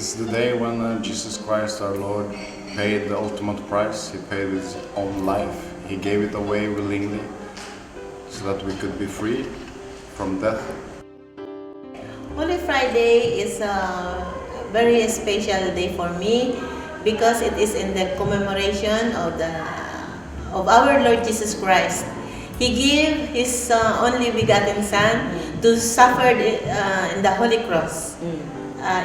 It's the day when Jesus Christ our Lord paid the ultimate price. He paid his own life. He gave it away willingly so that we could be free from death. Holy Friday is a very special day for me because it is in the commemoration of our Lord Jesus Christ. He gave His only begotten Son to suffer in the Holy Cross.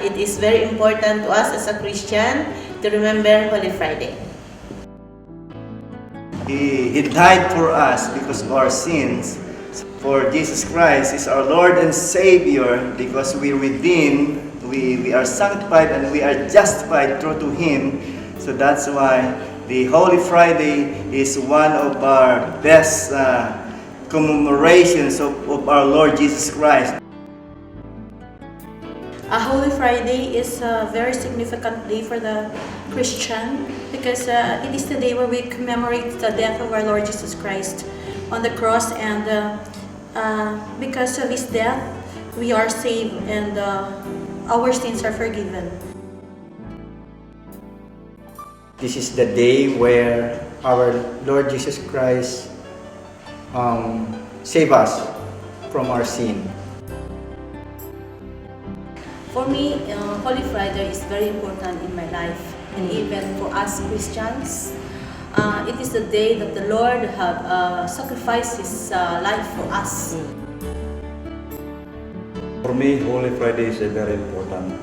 It is very important to us as a Christian to remember Holy Friday. He died for us because of our sins. For Jesus Christ is our Lord and Savior because we redeemed, we are sanctified and we are justified through to Him. So that's why the Holy Friday is one of our best commemorations of our Lord Jesus Christ. A Holy Friday is a very significant day for the Christian because it is the day where we commemorate the death of our Lord Jesus Christ on the cross, and because of His death, we are saved and our sins are forgiven. This is the day where our Lord Jesus Christ save us from our sin. For me, Holy Friday is very important in my life, and even for us Christians. It is the day that the Lord have sacrificed His life for us. For me, Holy Friday is very important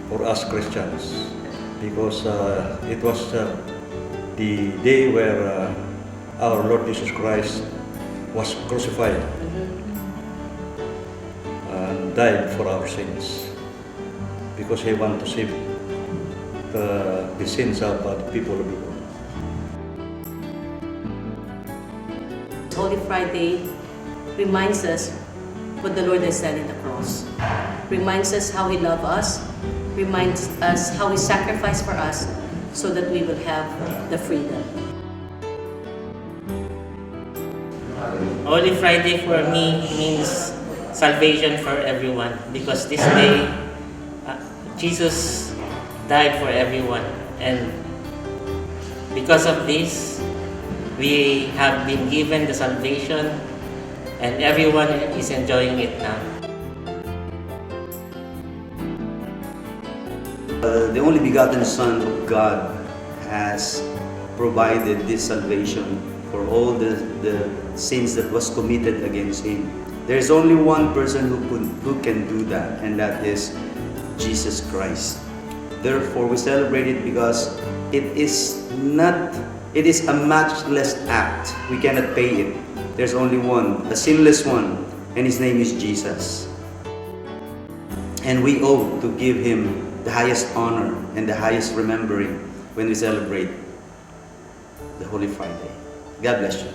for us Christians because it was the day where our Lord Jesus Christ was crucified and died for our sins because He wanted to save the sins of the people of the world. Holy Friday reminds us what the Lord has done in the cross, reminds us how He loved us, reminds us how He sacrificed for us so that we will have the freedom. Holy Friday for me means salvation for everyone because this day Jesus died for everyone, and because of this we have been given the salvation and everyone is enjoying it now. The only begotten Son of God has provided this salvation for all the sins that was committed against Him. There is only one person who can do that, and that is Jesus Christ. Therefore, we celebrate it because it is a matchless act. We cannot pay it. There's only one, a sinless one, and His name is Jesus. And we owe to give Him the highest honor and the highest remembering when we celebrate the Holy Friday. God bless you.